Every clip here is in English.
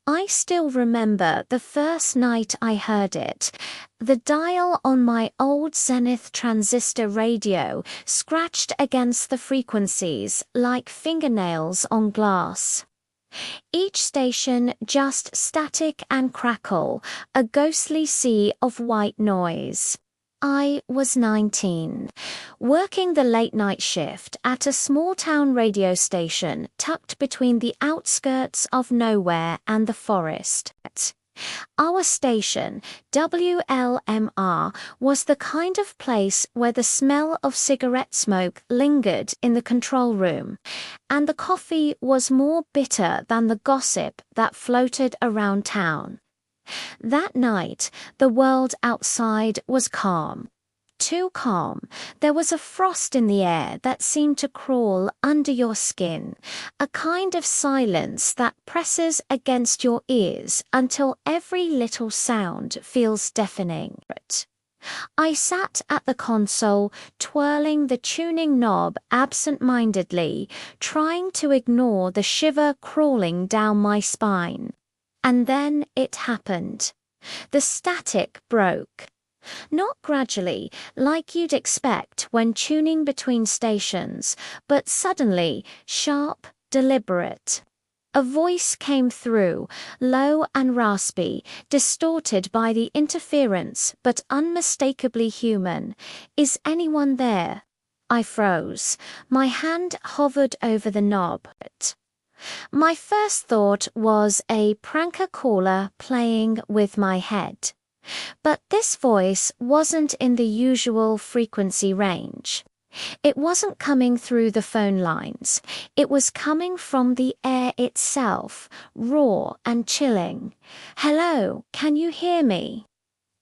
I still remember the first night I heard it. The dial on my old Zenith transistor radio scratched against the frequencies like fingernails on glass. Each station just static and crackle, a ghostly sea of white noise. I was 19, working the late-night shift at a small-town radio station tucked between the outskirts of nowhere and the forest. Our station, WLMR, was the kind of place where the smell of cigarette smoke lingered in the control room, and the coffee was more bitter than the gossip that floated around town. That night, the world outside was calm. Too calm. There was a frost in the air that seemed to crawl under your skin, a kind of silence that presses against your ears until every little sound feels deafening. I sat at the console, twirling the tuning knob absent-mindedly, trying to ignore the shiver crawling down my spine. And then it happened. The static broke. Not gradually, like you'd expect when tuning between stations, but suddenly, sharp, deliberate. A voice came through, low and raspy, distorted by the interference, but unmistakably human. "Is anyone there?" I froze. My hand hovered over the knob. My first thought was a pranker caller playing with my head. But this voice wasn't in the usual frequency range. It wasn't coming through the phone lines. It was coming from the air itself, raw and chilling. "Hello, can you hear me?"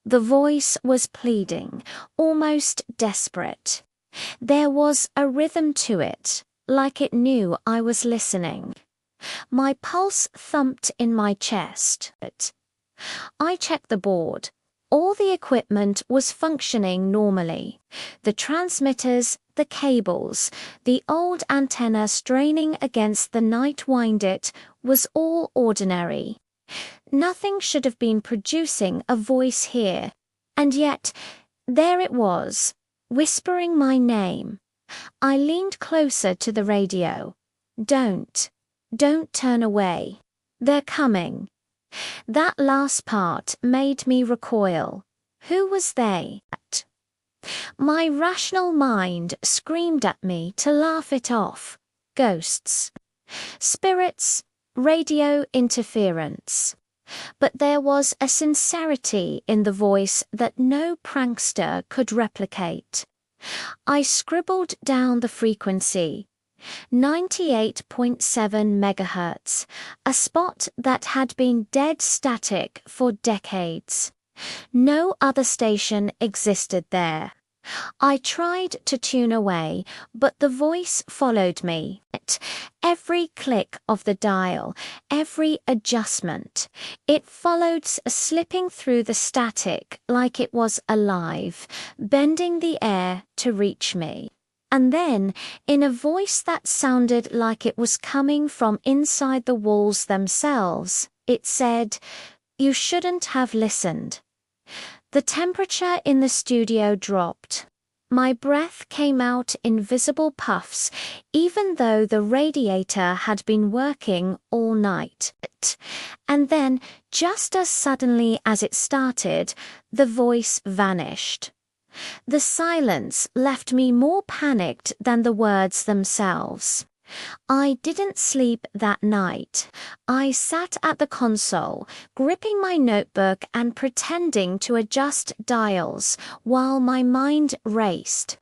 The voice was pleading, almost desperate. There was a rhythm to it, like it knew I was listening. My pulse thumped in my chest. I checked the board. All the equipment was functioning normally. The transmitters, the cables, the old antenna straining against the night wind, it was all ordinary. Nothing should have been producing a voice here. And yet, there it was, whispering my name. I leaned closer to the radio. Don't turn away. They're coming." That last part made me recoil. Who was they? My rational mind screamed at me to laugh it off. Ghosts. Spirits. Radio interference. But there was a sincerity in the voice that no prankster could replicate. I scribbled down the frequency. 98.7 megahertz, a spot that had been dead static for decades. No other station existed there. I tried to tune away, but the voice followed me. Every click of the dial, every adjustment, it followed, slipping through the static like it was alive, bending the air to reach me. And then, in a voice that sounded like it was coming from inside the walls themselves, it said, "You shouldn't have listened." The temperature in the studio dropped. My breath came out in visible puffs, even though the radiator had been working all night. And then, just as suddenly as it started, the voice vanished. The silence left me more panicked than the words themselves. I didn't sleep that night. I sat at the console, gripping my notebook and pretending to adjust dials while my mind raced.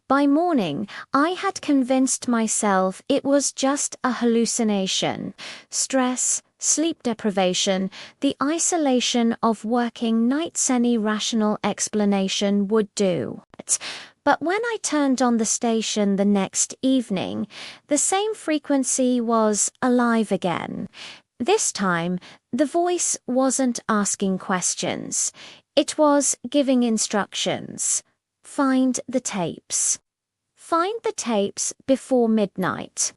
By morning, I had convinced myself it was just a hallucination. Stress, sleep deprivation, the isolation of working nights, any rational explanation would do. But when I turned on the station the next evening, the same frequency was alive again. This time, the voice wasn't asking questions. It was giving instructions. Find the tapes. Find the tapes before midnight.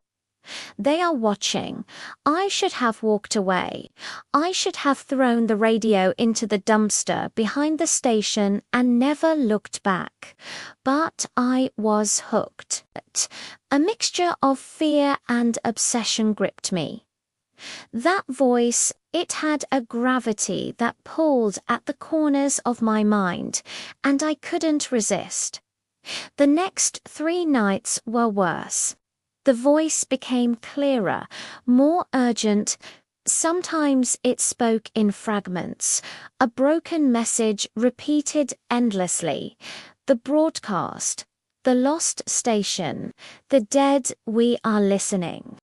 They are watching. I should have walked away. I should have thrown the radio into the dumpster behind the station and never looked back. But I was hooked. A mixture of fear and obsession gripped me. That voice, it had a gravity that pulled at the corners of my mind, and I couldn't resist. The next 3 nights were worse. The voice became clearer, more urgent. Sometimes it spoke in fragments, a broken message repeated endlessly. The broadcast, the lost station, the dead, we are listening.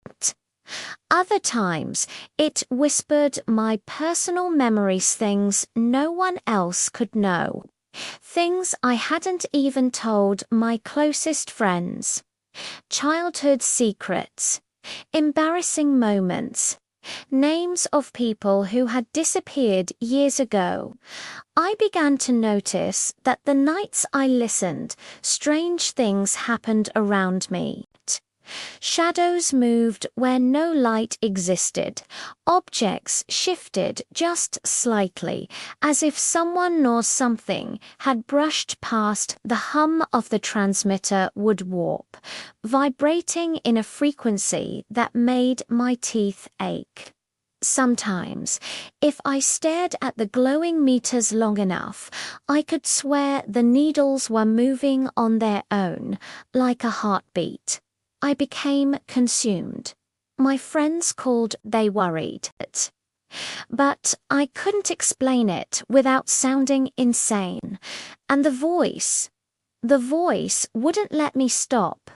Other times, it whispered my personal memories, things no one else could know. Things I hadn't even told my closest friends. Childhood secrets, embarrassing moments, names of people who had disappeared years ago. I began to notice that the nights I listened, strange things happened around me. Shadows moved where no light existed. Objects shifted just slightly, as if someone or something had brushed past. The hum of the transmitter would warp, vibrating in a frequency that made my teeth ache. Sometimes, if I stared at the glowing meters long enough, I could swear the needles were moving on their own, like a heartbeat. I became consumed. My friends called they worried. But I couldn't explain it without sounding insane. And the voice wouldn't let me stop.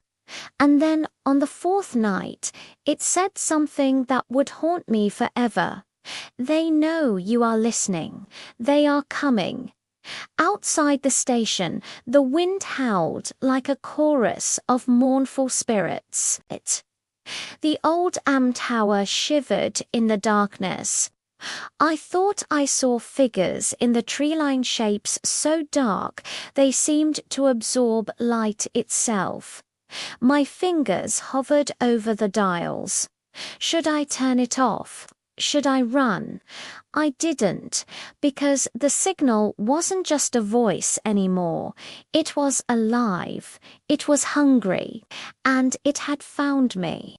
And then on the 4th night, it said something that would haunt me forever. They know you are listening. They are coming. Outside the station, the wind howled like a chorus of mournful spirits. The old tower shivered in the darkness. I thought I saw figures in the tree-lined shapes so dark they seemed to absorb light itself. My fingers hovered over the dials. Should I turn it off? Should I run? I didn't, because the signal wasn't just a voice anymore. It was alive, it was hungry, and it had found me.